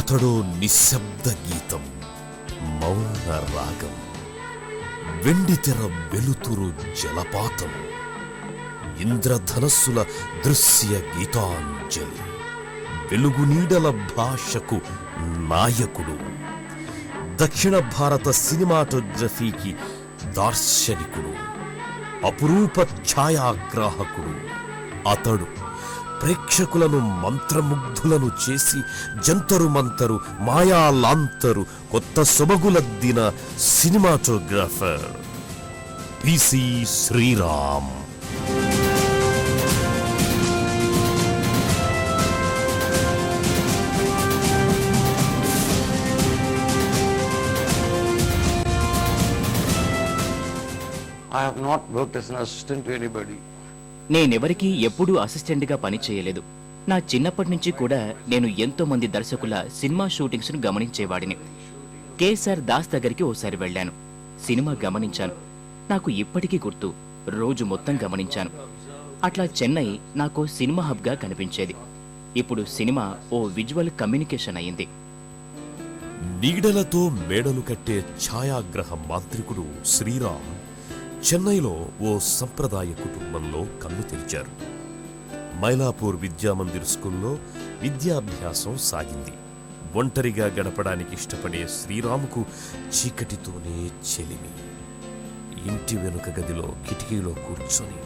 అతడు నిశ్శబ్ద గీతం, మౌన రాగం, వెండితెర వెలుతురు జలపాతం, ఇంద్రధనస్సుల దృశ్య గీతాంజలి, వెలుగు నీడల భాషకు నాయకుడు, దక్షిణ భారత సినిమాటోగ్రఫీకి దార్శనికుడు, అపురూప ఛాయాగ్రాహకుడు. అతడు ప్రేక్షకులను మంత్రముగ్ధులను చేసి జంతరు మంతరు మాయా లాంతరు కొత్త సొబగులద్దిన cinematographer PC Sriram. I have not worked as an assistant to anybody. నేనెవరికీ ఎప్పుడూ అసిస్టెంట్గా పని చేయలేదు. నా చిన్నప్పటి నుంచి కూడా నేను ఎంతో మంది దర్శకుల సినిమా షూటింగ్స్ను గమనించేవాడిని. కేఎస్ఆర్ దాస్ దగ్గరికి ఓసారి వెళ్ళాను. సినిమా గమనించాను. నాకు ఇప్పటికీ గుర్తు, రోజు మొత్తం గమనించాను. అట్లా చెన్నై నాకు సినిమా హబ్గా కనిపించేది. ఇప్పుడు సినిమా ఓ విజువల్ కమ్యూనికేషన్ అయింది. నీడలతో మేడలు కట్టే ఛాయాగ్రహ మాంత్రికుడు శ్రీరామ్ చెన్నైలో ఓ సంప్రదాయ కుటుంబంలో కన్ను తెరిచారు. మైలాపూర్ విద్యామందిర్ స్కూల్లో విద్యాభ్యాసం సాగింది. ఒంటరిగా గడపడానికి ఇష్టపడే శ్రీరాముకు చీకటితోనే చెలిమి. ఇంటి వెనుక గదిలో కిటికీలో కూర్చొని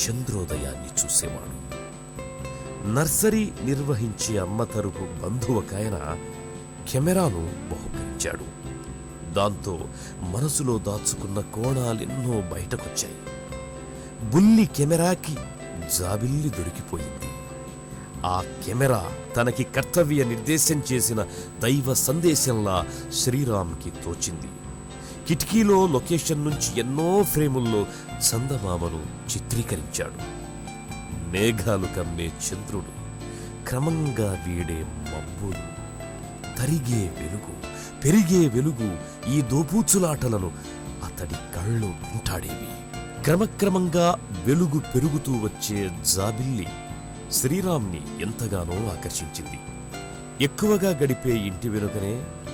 చంద్రోదయాన్ని చూసేవాడు. నర్సరీ నిర్వహించే అమ్మ తరపు బంధువకాయన కెమెరాను బహుకరించాడు. దాంతో మనసులో దాచుకున్న కోణాలెన్నో బయటకొచ్చాయి. బుల్లి కెమెరాకి జాబిల్లి దొరికిపోయింది. ఆ కెమెరా తనకి కర్తవ్య నిర్దేశం చేసిన దైవ సందేశంలా శ్రీరామ్కి తోచింది. కిటికీలో లొకేషన్ నుంచి ఎన్నో ఫ్రేముల్లో చందమామను చిత్రీకరించాడు. మేఘాలు కమ్మే చంద్రుడు, క్రమంగా వీడే మబ్బులు, తరిగే వెలుగు, పెరిగే వెలుగు, ఈ దోపూచులాటలను అతడి కళ్ళు వింటాడేవి. క్రమక్రమంగా వెలుగు పెరుగుతూ వచ్చే జాబిల్లి శ్రీరామ్ని ఎంతగానో ఆకర్షించింది. ఎక్కువగా గడిపే ఇంటి వెనుకనే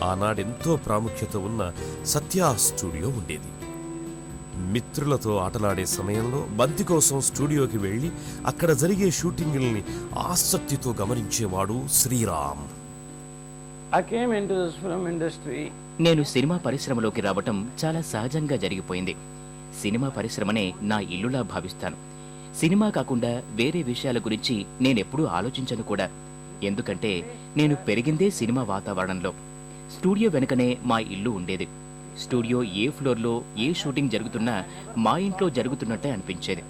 ఆనాడెంతో ప్రాముఖ్యత ఉన్న సత్య స్టూడియో ఉండేది. మిత్రులతో ఆటలాడే సమయంలో బంతి కోసం స్టూడియోకి వెళ్లి అక్కడ జరిగే షూటింగుల్ని ఆసక్తితో గమనించేవాడు Sriram. I came into this film industry. నేను సినిమా పరిశ్రమలోకి రావటం చాలా సహజంగా జరిగిపోయింది. సినిమా పరిశ్రమనే నా ఇల్లులా భావిస్తాను. సినిమా కాకుండా వేరే విషయాల గురించి నేనెప్పుడూ ఆలోచించను కూడా. ఎందుకంటే నేను పెరిగిందే సినిమా వాతావరణంలో. స్టూడియో వెనుకనే మా ఇల్లు ఉండేది. స్టూడియో ఏ ఫ్లోర్లో ఏ షూటింగ్ జరుగుతున్నా మా ఇంట్లో జరుగుతున్నట్టే అనిపించేది.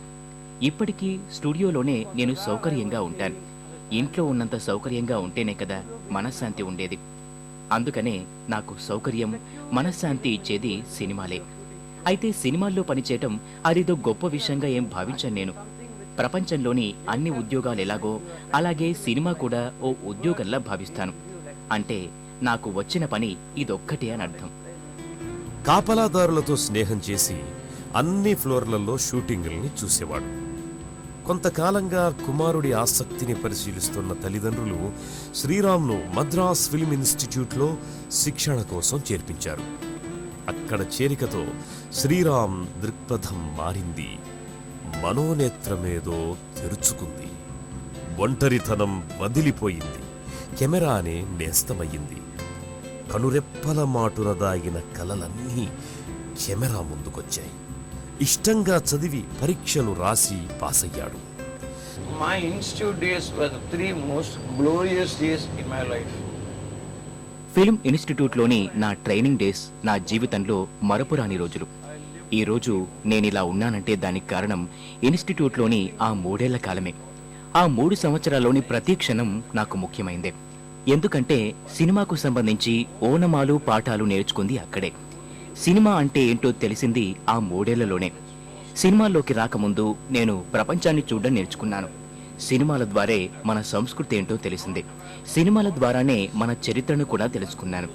ఇప్పటికీ స్టూడియోలోనే నేను సౌకర్యంగా ఉంటాను. ఇంట్లో ఉన్నంత సౌకర్యంగా ఉంటేనే కదా మనశ్శాంతి ఉండేది. అందుకనే నాకు సౌకర్యం, మనశ్శాంతి ఇచ్చేది సినిమాలే. అయితే సినిమాల్లో పనిచేయటం అదేదో గొప్ప విషయంగా ఏం భావించాను నేను. ప్రపంచంలోని అన్ని ఉద్యోగాలు ఎలాగో అలాగే సినిమా కూడా ఓ ఉద్యోగంలా భావిస్తాను. అంటే నాకు వచ్చిన పని ఇదొక్కటే అని అర్థం. కాపలాదారులతో స్నేహం చేసి అన్ని ఫ్లోర్లలో షూటింగుల్ని చూసేవాడు. కొంతకాలంగా కుమారుడి ఆసక్తిని పరిశీలిస్తున్న తల్లిదండ్రులు శ్రీరామ్ను మద్రాస్ ఫిల్మ్ ఇన్స్టిట్యూట్లో శిక్షణ కోసం చేర్పించారు. అక్కడ చేరికతో శ్రీరామ్ దృక్పథం మారింది. మనోనేత్రమేదో తెరుచుకుంది. ఒంటరితనం వదిలిపోయింది. కెమెరానే నేస్తమయ్యింది. కనురెప్పల మాటున దాగిన కలలన్నీ కెమెరా ముందుకొచ్చాయి. ఇష్టంగా చదివి పరీక్షలు రాసి పాసయ్యాడు. My institute days were the 3 most glorious days in my life. Film ఇన్స్టిట్యూట్లోని నా ట్రైనింగ్ డేస్ నా జీవితంలో మరపురాని రోజులు. ఈ రోజు నేనిలా ఉన్నానంటే దానికి కారణం ఇన్స్టిట్యూట్లోని ఆ 3 ఏళ్ల కాలమే. ఆ 3 సంవత్సరాల్లోని ప్రతి క్షణం నాకు ముఖ్యమైందే. ఎందుకంటే సినిమాకు సంబంధించి ఓనమాలు పాఠాలు నేర్చుకుంది అక్కడే. సినిమా అంటే ఏంటో తెలిసింది ఆ 3 ఏళ్లలోనే. సినిమాల్లోకి రాకముందు నేను ప్రపంచాన్ని చూడడం నేర్చుకున్నాను. సినిమాల ద్వారే మన సంస్కృతి ఏంటో తెలిసింది. సినిమాల ద్వారానే మన చరిత్రను కూడా తెలుసుకున్నాను.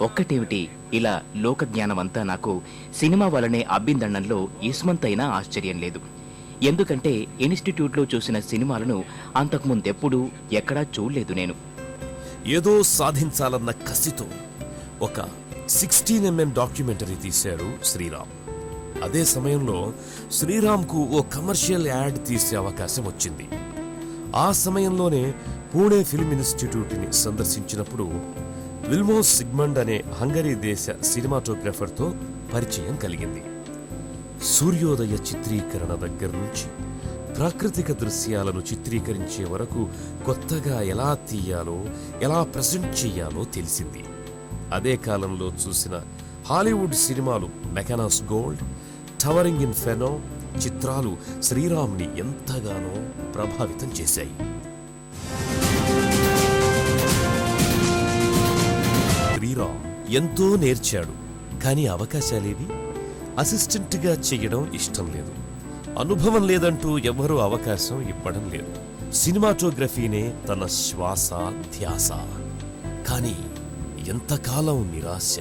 ఒక్కటేమిటి, ఇలా లోకజ్ఞానమంతా నాకు సినిమా వలనే అబ్బిందనడంలో ఇస్మంతైనా ఆశ్చర్యం లేదు. ఎందుకంటే ఇన్స్టిట్యూట్లో చూసిన సినిమాలను అంతకుముందెప్పుడూ ఎక్కడా చూడలేదు నేను. ఏదో సాధించాలన్న కసితో ఒక 16mm డాక్యుమెంటరీ తీశాడు శ్రీరామ్. అదే సమయంలో శ్రీరామ్కు ఓ కమర్షియల్ యాడ్ తీసే అవకాశం వచ్చింది. ఆ సమయంలోనే పూణే ఫిల్మ్ ఇన్స్టిట్యూట్ని సందర్శించినప్పుడు విల్మోస్ సిగ్మండ్ అనే హంగరీ దేశ సినిమాటోగ్రఫర్తో పరిచయం కలిగింది. సూర్యోదయ చిత్రీకరణ దగ్గర నుంచి ప్రాకృతిక దృశ్యాలను చిత్రీకరించే వరకు కొత్తగా ఎలా తీయాలో, ఎలా ప్రజెంట్ చేయాలో తెలిసింది. అదే కాలంలో చూసిన హాలీవుడ్ సినిమాలు మెకానాస్ గోల్డ్, టవరింగ్ ఇన్ఫెర్నో చిత్రాలు శ్రీరామ్ని ఎంతగానో ప్రభావితం చేశాయి. శ్రీరామ్ ఎంతో నేర్చాడు, కానీ అవకాశాలేవి. అసిస్టెంట్గా చెయ్యడం ఇష్టం లేదు, అనుభవం లేదంటూ ఎవరూ అవకాశం ఇవ్వడం లేదు. సినిమాటోగ్రఫీనే తన శ్వాస ధ్యాస. కానీ ఎంతకాలం నిరాశ.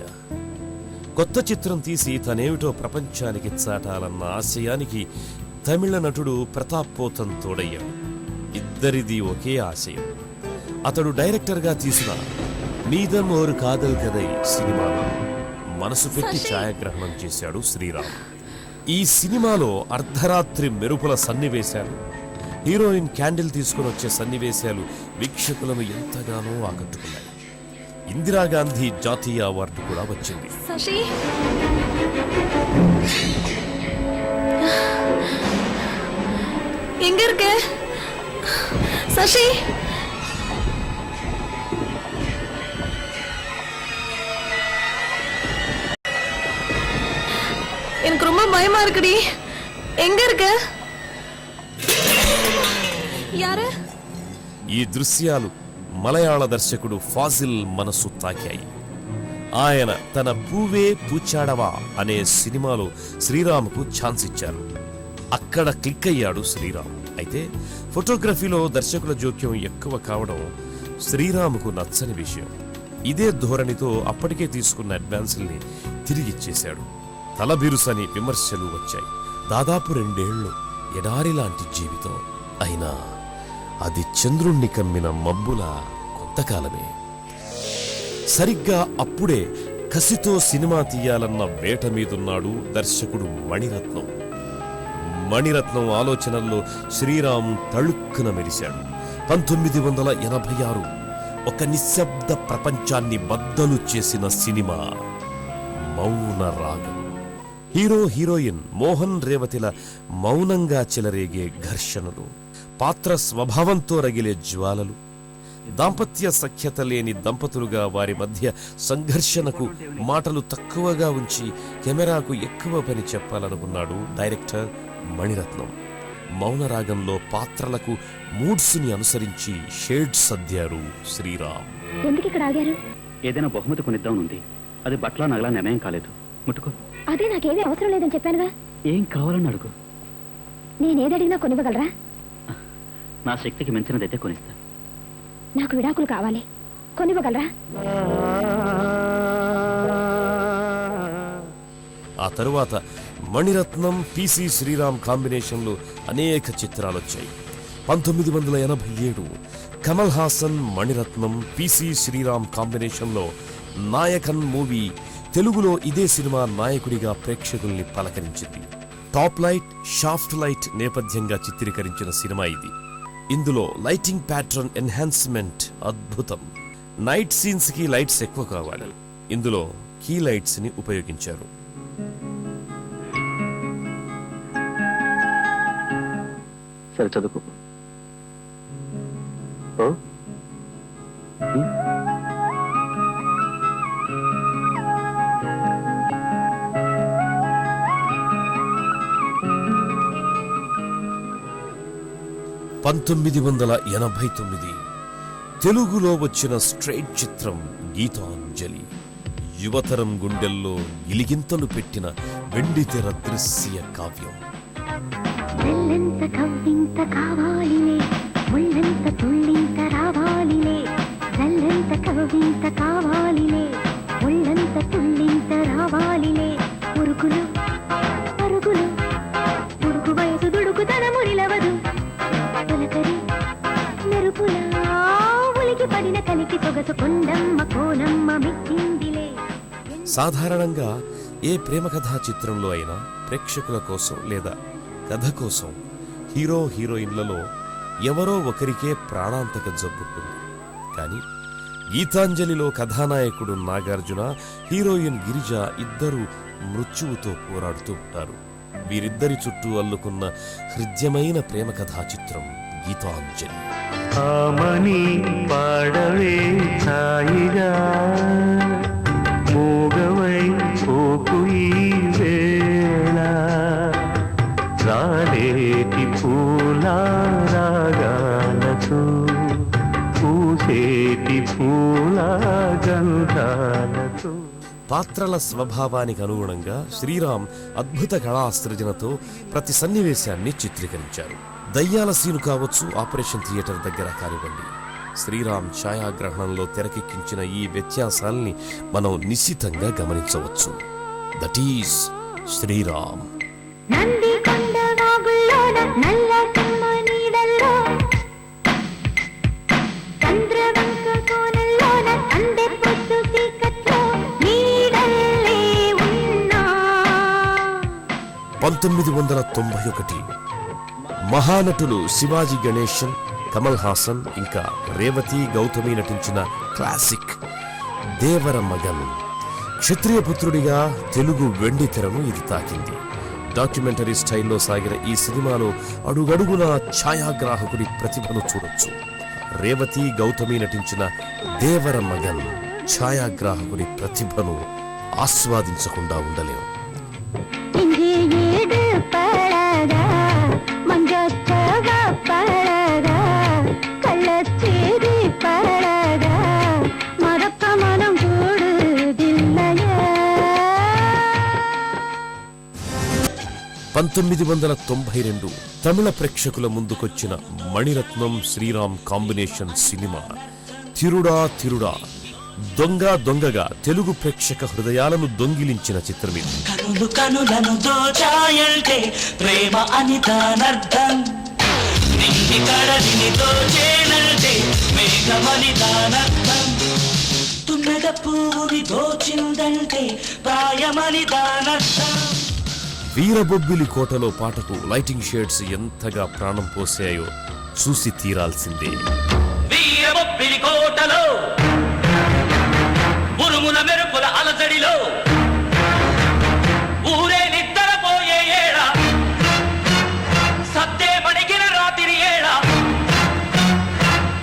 కొత్త చిత్రం తీసి తనేమిటో ప్రపంచానికి చాటాలన్న ఆశయానికి తమిళ నటుడు ప్రతాప్ పోతన్ తోడయ్యాడు. ఇద్దరిది ఒకే ఆశయం. అతడు డైరెక్టర్గా తీసిన మీదం ఓరు కాదల్ కదై సినిమాలో మనసు పెట్టి ఛాయాగ్రహణం చేశాడు శ్రీరామ్. ఈ సినిమాలో అర్ధరాత్రి మెరుపుల సన్నివేశాలు, హీరోయిన్ క్యాండిల్ తీసుకుని వచ్చే సన్నివేశాలు వీక్షకులను ఎంతగానో ఆకట్టుకున్నాయి. ఇందిరాగాంధీ జాతీయ అవార్డు కూడా వచ్చింది. శశి, எங்க இருக்க? சசி, எனக்கு ரொம்ப பயமா இருக்குடி. எங்க இருக்க? யாரு? ఈ దృశ్యాలు మలయాళ దర్శకుడు ఫాజిల్ మనసు తాకాయి. ఆయన తన పూవే పూచాడవా అనే సినిమాలో శ్రీరామ్కు ఛాన్స్ ఇచ్చారు. అక్కడ క్లిక్ అయ్యాడు శ్రీరామ్. అయితే ఫోటోగ్రఫీలో దర్శకుల జోక్యం ఎక్కువ కావడం శ్రీరామ్కు నచ్చని విషయం. ఇదే ధోరణితో అప్పటికే తీసుకున్న అడ్వాన్సుల్ని తిరిగిచ్చేశాడు. తలబిరుసని విమర్శలు వచ్చాయి. దాదాపు 2 ఏళ్లు ఎడారి లాంటి జీవితం అయినా అది చంద్రుణ్ణి కమ్మిన మబ్బుల కొంతకాలమే. సరిగ్గా అప్పుడే కసితో సినిమా తీయాలన్న వేట మీదున్నాడు దర్శకుడు మణిరత్నం. మణిరత్నం ఆలోచనల్లో శ్రీరామ్ తళుక్కున మెరిశాడు. 1986 ఒక నిశ్శబ్ద ప్రపంచాన్ని బద్దలు చేసిన సినిమా మౌన రాగం. హీరో హీరోయిన్ మోహన్ రేవతిల మౌనంగా చెలరేగే ఘర్షణలు, పాత్ర స్వభావంతో రగిలే జ్వాలలు, దాంపత్య సఖ్యత లేని దంపతులుగా వారి మధ్య సంఘర్షణకు మాటలు తక్కువగా ఉంచి కెమెరాకు ఎక్కువ పని చెప్పాలనుకున్నాడు డైరెక్టర్ మణిరత్నం. మౌనరాగంలో పాత్రలకు మూడ్స్ని అనుసరించి షేడ్స్ అద్దారు శ్రీరామ్. ఎందుకు ఇక్కడ ఆగారు? ఏదైనా బహుమతి కొనిద్దామనుంది. అది బట్ల నగలా నిర్ణయం కాలేదు. ముట్టుకో. అదే నాకేమీ అవసరం లేదని చెప్పానుగా. ఏం కావాలని అడుగు. నేనేదడిగినా కొనివ్వగలరా? నా శక్తికి మించినదైతే కొనిస్తా. నాకు విడాకులు కావాలి, కొనివ్వగలరా? ఆ తరువాత మణిరత్నం పిసి శ్రీరామ్ కాంబినేషన్లో అనేక చిత్రాలొచ్చాయి. 1987 కమల్ హాసన్ మణిరత్నం పిసి శ్రీరామ్ కాంబినేషన్లో నాయకన్ మూవీ తెలుగులో ఇదే సినిమా నాయకుడిగా ప్రేక్షకుల్ని పలకరించింది. టాప్ లైట్, షాఫ్ట్ లైట్ నేపథ్యంగా చిత్రీకరించిన సినిమా ఇది. ఇందులో లైటింగ్ ప్యాటర్న్ ఎన్హాన్స్మెంట్ అద్భుతం. నైట్ సీన్స్ కి లైట్స్ ఎక్కువ కావాలి. ఇందులో కీ లైట్స్ ని ఉపయోగించారు. సరే చదువుకో. ఓ? ఉం? పంతొమ్మిది 1989 తెలుగులో వచ్చిన స్ట్రైట్ చిత్రం గీతాంజలి. యువతరం గుండెల్లో గిలిగింతలు పెట్టిన వెండితెర దృశ్య కావ్యం. వెళ్ళంత కవ్వింత కావాలిలే, ముళ్ళంత తుళ్ళింత రావాలిలే. వెళ్ళంత కవ్వింత కావాలిలే, ముళ్ళంత తుళ్ళింత రావాలిలే. ఉరుకులు పరుగులు, ఉరుకు వయసు దుడుకుతనము నిలవదు. తొలకరి మెరుపులా ఉలికి పడిన కలికి సొగసు మనసు కొండమ్మ కోనమ్మ మెచ్చిందిలే. సాధారణంగా ఏ ప్రేమ కథా చిత్రంలో అయినా ప్రేక్షకుల కోసం లేదా కథ కోసం హీరో హీరోయిన్లలో ఎవరో ఒకరికే ప్రాణాంతక జబ్బుంటుంది. కానీ గీతాంజలిలో కథానాయకుడు నాగార్జున, హీరోయిన్ గిరిజ ఇద్దరూ మృత్యువుతో పోరాడుతూ ఉంటారు. వీరిద్దరి చుట్టూ అల్లుకున్న హృద్యమైన ప్రేమ కథా చిత్రం గీతాంజలి. ఆమని పాడవే ఛాయిగా మూగవై పోకు ఈ వేళ రాలేటి పూల రాగాలతో పూసేటి పూల గంధాలతో. పాత్రల స్వభావానికి అనుగుణంగా శ్రీరామ్ అద్భుత కళా సృజనతో ప్రతి సన్నివేశాన్ని చిత్రీకరించారు. దయ్యాల సీను కావచ్చు, ఆపరేషన్ థియేటర్ దగ్గర కానివ్వండి, శ్రీరామ్ ఛాయాగ్రహణంలో తెరకెక్కించిన ఈ వ్యత్యాసాల్ని మనం నిశ్చితంగా గమనించవచ్చు. That is Sriram. నంది కొండ వాగుల్లోన నల్ల కమ్మ నీడల్లో చంద్రవంక కోనల్లోన అందే పొద్దు చీకట్లో నీడల్లే ఉన్నా. 1991 మహానటులు శివాజీ గణేశన్, కమల్ హాసన్ ఇంకా రేవతి గౌతమి నటించిన క్లాసిక్ దేవర మగన్. క్షత్రియ పుత్రుడిగా తెలుగు వెండి తెరను ఇది తాకింది. డాక్యుమెంటరీ స్టైల్లో సాగిన ఈ సినిమాలో అడుగడుగున ఛాయాగ్రాహకుడి ప్రతిభను చూడొచ్చు. రేవతి గౌతమి నటించిన దేవర మగన్ ఛాయాగ్రాహకుడి ప్రతిభను ఆస్వాదించకుండా ఉండలేం. இங்கே ஏடு பழகா மஞ்சச்சவ பழகா கள்ளச்சேரி பழகா மறக்க மனம் கூடுதில்லையா. 1992 తమిళ ప్రేక్షకుల ముందుకొచ్చిన మణిరత్నం శ్రీరామ్ కాంబినేషన్ సినిమా తిరుడా తిరుడా దొంగ దొంగగా తెలుగు ప్రేక్షక హృదయాలను దొంగిలించిన చిత్రం ఇది. కనులు కనులను దోచాయంటే ప్రేమ అని దానర్థం, నిండి కడలిని దోచేనంటే మేఘమని దానర్థం, తుమ్మెద పువ్వుని దోచిందంటే ప్రాయమని దానర్థం. వీరబొబ్బిలి కోటలో పాటకు లైటింగ్ షేడ్స్ ఎంతగా ప్రాణం పోసాయో చూసి తీరాల్సిందే. వీరబొబ్బిలి కోటలో ఉరుముల మెరుపుల అలజడిలో ఊరే నిద్రపోయే ఏడ సత్తే మణిగిన రాత్రి ఏడ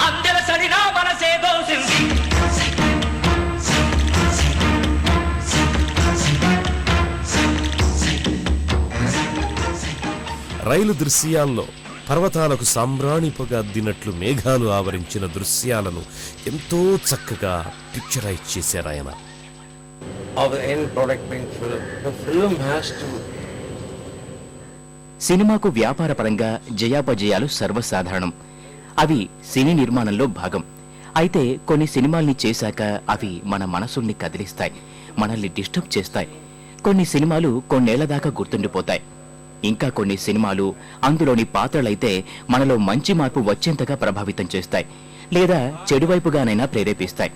అందెల సడినా మనసే దోసింది. రైలు దృశ్యాల్లో పర్వతాలకు సాంబ్రాణి పొగ అద్దినట్లు మేఘాలు ఆవరించిన దృశ్యాలను ఎంతో చక్కగా picturise చేశారాయన. Of the end product being film. The film has to. సినిమాకు వ్యాపారపరంగా జయాపజయాలు సర్వసాధారణం. అవి సినీ నిర్మాణంలో భాగం. అయితే కొన్ని సినిమాల్ని చేశాక అవి మన మనసుల్ని కదిలిస్తాయి, మనల్ని డిస్టర్బ్ చేస్తాయి. కొన్ని సినిమాలు కొన్నేళ్ల దాకా గుర్తుండిపోతాయి. ఇంకా కొన్ని సినిమాలు అందులోని పాత్రలైతే మనలో మంచి మార్పు వచ్చేంతగా ప్రభావితం చేస్తాయి, లేదా చెడువైపుగానైనా ప్రేరేపిస్తాయి.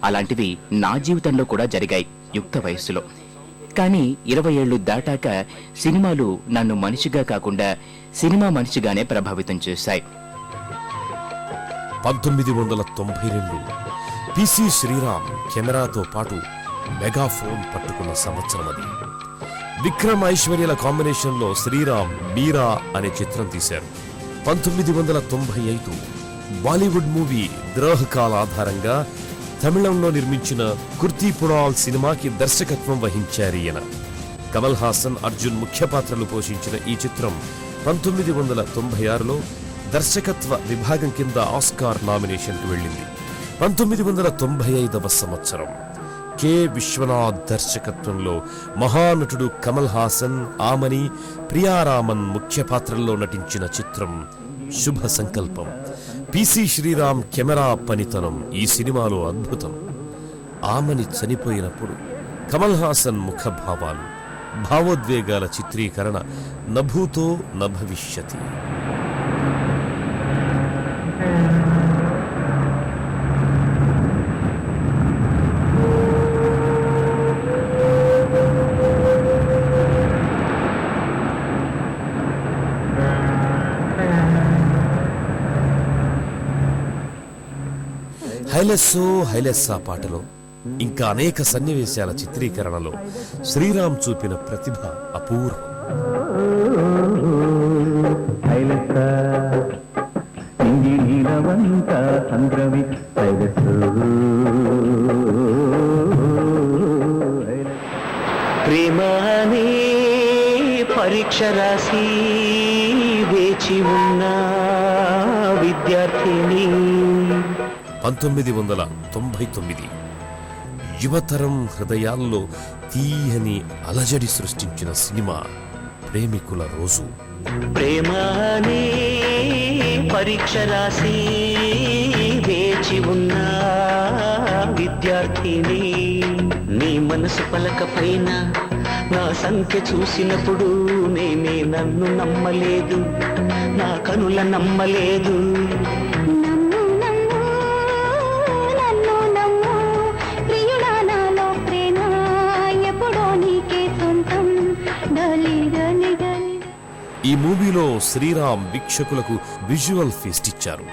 అలాంటివి నా జీవితంలో కూడా జరిగాయి యుక్త వయస్సులో. కానీ 20 ఏళ్లు దాటాక సినిమాలు నన్ను మనిషిగా కాకుండా సినిమా మనిషిగానే ప్రభావితం చేశాయి. 1992 పిసి శ్రీరామ్ కెమెరాతో పాటు మెగాఫోన్ పట్టుకున్న సంవత్సరం అది. విక్రమ్ ఐశ్వర్యల కాంబినేషన్లో శ్రీరామ్ మీరా అనే చిత్రం తీశారు. 1995 బాలీవుడ్ మూవీ ద్రోహకాల్ ఆధారంగా తమిళంలో నిర్మించిన కుర్తీపుడాల్ సినిమాకి దర్శకత్వం వహించారు ఈయన. కమల్ హాసన్, అర్జున్ ముఖ్య పాత్రలు పోషించిన ఈ చిత్రం 1996లో దర్శకత్వ విభాగం కింద ఆస్కార్ నామినేషన్కు వెళ్ళింది. 1995వ సంవత్సరం కె విశ్వనాథ్ దర్శకత్వంలో మహానటుడు కమల్ హాసన్, ఆమని, ప్రియారామన్ ముఖ్య పాత్రల్లో నటించిన చిత్రం శుభ సంకల్పం. పిసి శ్రీరామ్ కెమెరా పనితనం ఈ సినిమాలో అద్భుతం. ఆమని చనిపోయినప్పుడు కమల్ హాసన్ ముఖభావాలు, భావోద్వేగాల చిత్రీకరణ నభూతో నభవిష్యతి. హైలెస్సో హైలెస్సా పాటలో ఇంకా అనేక సన్నివేశాల చిత్రీకరణలో శ్రీరామ్ చూపిన ప్రతిభ అపూర్వం. ప్రేమ అనే పరీక్ష రాసి వేచి ఉన్న విద్యార్థిని. 1999 యువతరం హృదయాల్లో తీయని అలజడి సృష్టించిన సినిమా ప్రేమికుల రోజు. ప్రేమ అనే పరీక్ష రాసి వేచి ఉన్న విద్యార్థిని. నీ మనసు పలక పైన నా సంఖ్య చూసినప్పుడు నేనే నన్ను నమ్మలేదు, నా కనుల నమ్మలేదు. నన్ను నమ్ము నన్ను నమ్ము ప్రియుడా, నాలో ప్రేమ ఎప్పుడో నీకే సొంతం. డలి డలి డలి. ఈ మూవీలో శ్రీరామ్ వీక్షకులకు విజువల్ ఫీస్ట్ ఇచ్చారు.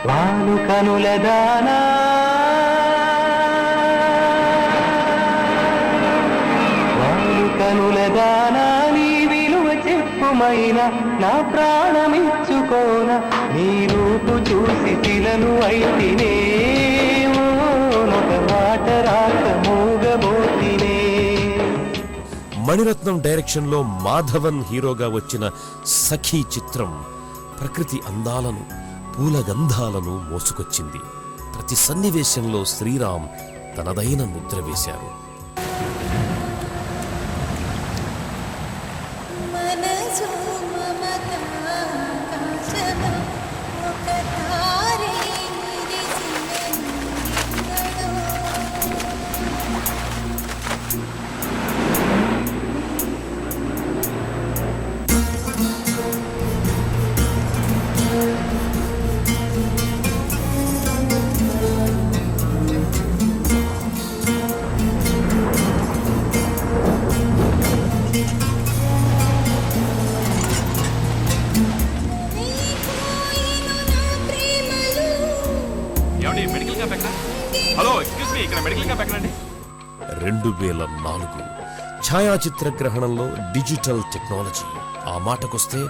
వాలు కనుల దానా కనుల దానా నీ విలువ చెప్పుమైనా నా ప్రాణమిచ్చుకోన. నీ రూపు చూసి శిలను అయితేనే ఒక మాట రాక మూగబోతినే. మణిరత్నం డైరెక్షన్ లో మాధవన్ హీరోగా వచ్చిన సఖీ చిత్రం ప్రకృతి అందాలను పూల గంధాలను మోసుకొచ్చింది. ప్రతి సన్నివేశంలో శ్రీరామ్ తనదైన ముద్ర వేశారు. మనసు మమత ఆకాశమ ఒక తారే మెరిసిన నిన్నలో. హలో ఎక్స్క్యూజ్ మీ, ఇక్కడ మెడికల్ క్యాంప్ ఎక్కడండి? 2004 ఛాయాచిత్ర గ్రహణంలో డిజిటల్ టెక్నాలజీ. ఆ మాటకొస్తే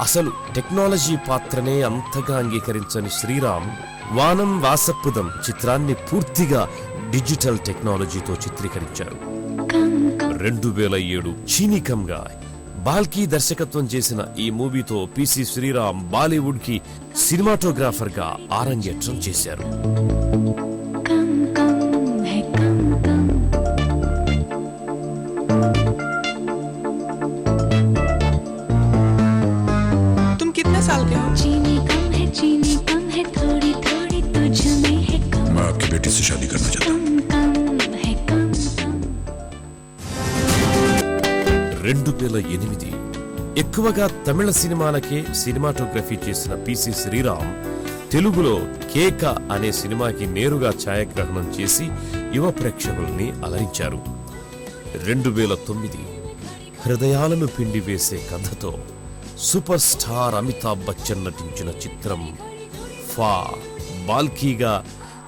అసలు టెక్నాలజీ పాత్రనే అంతగా అంగీకరించని శ్రీరామ్ వానం వాసప్పుదం చిత్రాన్ని పూర్తిగా డిజిటల్ టెక్నాలజీతో చిత్రీకరించారు. 2007 చీనికంగా బాల్కీ దర్శకత్వం చేసిన ఈ మూవీతో పిసి శ్రీరామ్ బాలీవుడ్ కి సినిమాటోగ్రాఫర్ గా ఆరంగేట్రం చేశారు. तुम कितने साल के हो? चीनी कम है थोड़ी थोड़ी तुझ में है कम. मैं आपकी बेटी से शादी करना चाहता हूँ. कम है कम. 2008 ఎక్కువగా తమిళ సినిమాలకే సినిమాటోగ్రఫీ చేసిన పిసి శ్రీరామ్ తెలుగులో కేక అనే సినిమాకి నేరుగా ఛాయాగ్రహణం చేసి యువ ప్రేక్షకుల్ని అలరించారు. 2009 హృదయాలను పిండివేసే కథతో సూపర్ స్టార్ అమితాబ్ బచ్చన్ నటించిన చిత్రం ఫా. బాల్కీగా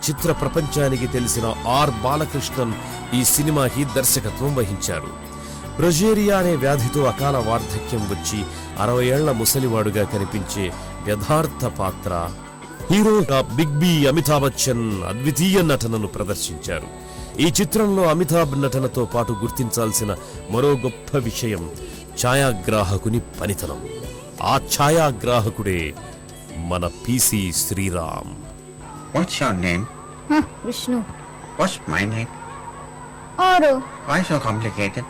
చిత్ర ప్రపంచానికి తెలిసిన ఆర్ బాలకృష్ణన్ ఈ సినిమాకి దర్శకత్వం వహించారు. బ్రొజేరియా అనే వ్యాధితో అకాల వార్ధక్యం వచ్చి 60 ఏళ్ల ముసలివాడుగా కనిపించే యథార్థ పాత్ర. హీరోగా బిగ్ బి అమితాబ్ బచ్చన్ అద్వితీయ నటనను ప్రదర్శించారు. ఈ చిత్రంలో అమితాబ్ నటనతో పాటు గుర్తించాల్సిన మరో గొప్ప విషయం ఛాయాగ్రాహకుని పనితనం. ఆ ఛాయాగ్రాహకుడే మన PC Sreeram. What's your name? Vishnu. What's my name? Aru. Why so complicated?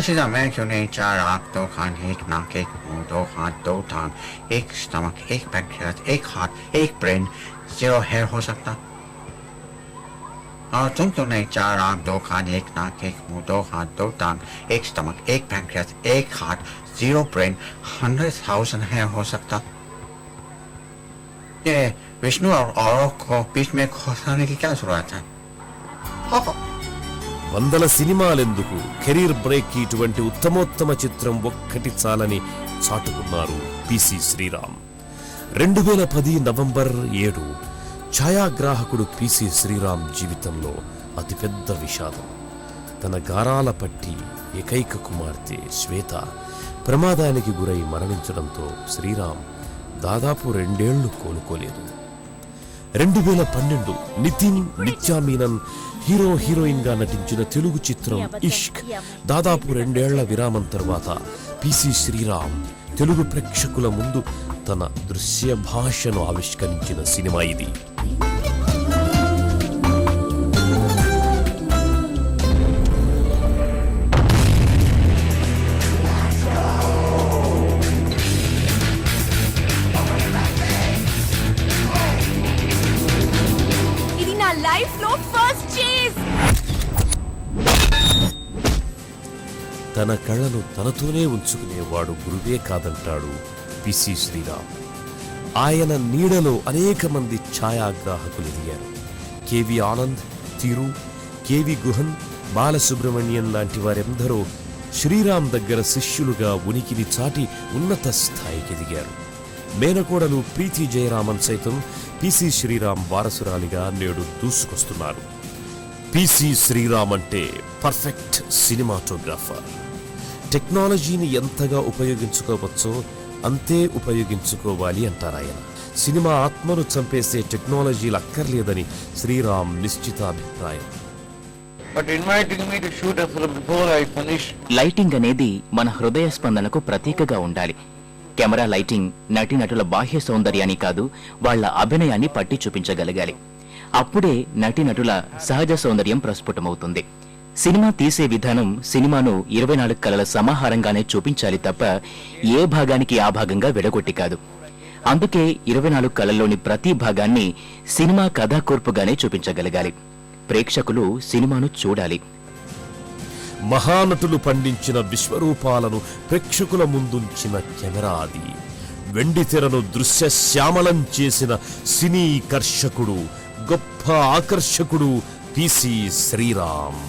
सीधा मैं क्यों नहीं? 4 आँख 2 कान 1 नाक 1 मुंह 2 हाथ 2 टांग 1 stomach 1 pancreas 1 heart 1 brain 0 hair हो सकता? और तुम क्यों नहीं? 4 आँख 2 कान 1 नाक 1 मुंह 2 हाथ 2 टांग 1 stomach 1 pancreas 1 heart 0 brain 100,000 hair हो सकता? ये विष्णु और औरों को बीच में खोसाने की क्या जरूरत है? వందల సినిమాలెందుకు, కెరీర్ బ్రేక్ కి ఇటువంటి ఉత్తమోత్తమ చిత్రం ఒక్కటి చాలని చాటుకున్నారు పిసి శ్రీరామ్. 2010 నవంబర్ 7 ఛాయాగ్రాహకుడు పిసి శ్రీరామ్ జీవితంలో అతిపెద్ద విషాదం. తన గారాల పట్టి ఏకైక కుమార్తె శ్వేత ప్రమాదానికి గురై మరణించడంతో శ్రీరామ్ దాదాపు 2 ఏళ్లు కోలుకోలేదు. 2012 నితిన్ నిత్యా మీనన్ హీరోయిన్ గా నటించిన తెలుగు చిత్రం ఇష్క్ దాదాపు 2 ఏళ్ల విరామం తర్వాత పిసి శ్రీరామ్ తెలుగు ప్రేక్షకుల ముందు తన దృశ్య భాషను ఆవిష్కరించిన సినిమా ఇది. ఇది నా లైఫ్ లో ఫస్ట్ చేజ్. తన కళ్ళను తనతోనే ఉంచుకునేవాడు గురువే కాదంటాడు పిసి శ్రీరామ్. ఆయన నీడలో అనేక మంది ఛాయాగ్రాహకులు ఎదిగారు. కేవి ఆనంద్, తిరు, కేవి గుహన్, బాలసుబ్రహ్మణ్యం లాంటి వారెందరో శ్రీరామ్ దగ్గర శిష్యులుగా ఉనికిని చాటి ఉన్నత స్థాయికి ఎదిగారు. మేనకోడలు ప్రీతి జయరామన్ సైతం పిసి శ్రీరామ్ వారసురాలిగా నేడు దూసుకొస్తున్నారు. పిసి శ్రీరామ్ అంటే పర్ఫెక్ట్ సినిమాటోగ్రాఫర్. టెక్నాలజీని ఎంతగా ఉపయోగించుకోవచ్చో అంతే ఉపయోగించుకోవాలి అంటారాయన. సినిమా ఆత్మను చంపేసే టెక్నాలజీలు అక్కర్లేదని శ్రీరామ్ నిశ్చితాభిప్రాయం. లైటింగ్ అనేది మన హృదయ స్పందనకు ప్రతీకగా ఉండాలి. కెమెరా లైటింగ్ నటీనటుల బాహ్య సౌందర్యాన్ని కాదు, వాళ్ల అభినయాన్ని పట్టి చూపించగలగాలి. అప్పుడే నటీనటుల సహజ సౌందర్యం ప్రస్ఫుటమవుతుంది. సినిమా తీసే విధానం సినిమాను 24 కళల సమాహారంగానే చూపించాలి తప్ప ఏ భాగానికి ఆ భాగంగా విడగొట్టి కాదు. అందుకే 24 కళల్లోని ప్రతి భాగాన్ని సినిమా కథాకూర్పుగానే చూపించగలగాలి. ప్రేక్షకులు సినిమాను చూడాలి. మహానటులు పండించిన విశ్వరూపాలను ప్రేక్షకుల ముందుంచిన కెమెరా అది. వెండి తెరను దృశ్య శ్యామలం చేసిన సినీ కర్షకుడు, గొప్ప ఆకర్షకుడు పిసి శ్రీరామ్.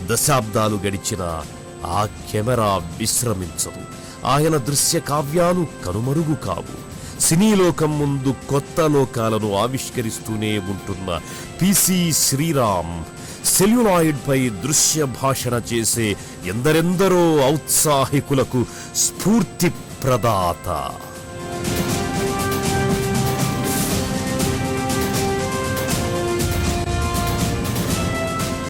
దశాబ్దాలు గడిచిన ఆ కెమెరా విశ్రమించదు. ఆయన దృశ్య కావ్యాలు కనుమరుగు కావు. సినీలోకం ముందు కొత్త లోకాలను ఆవిష్కరిస్తూనే ఉంటున్న పిసి శ్రీరామ్ సెల్యులాయిడ్ పై దృశ్య భాషణ చేసే ఎందరెందరో ఔత్సాహికులకు స్ఫూర్తి ప్రదాత.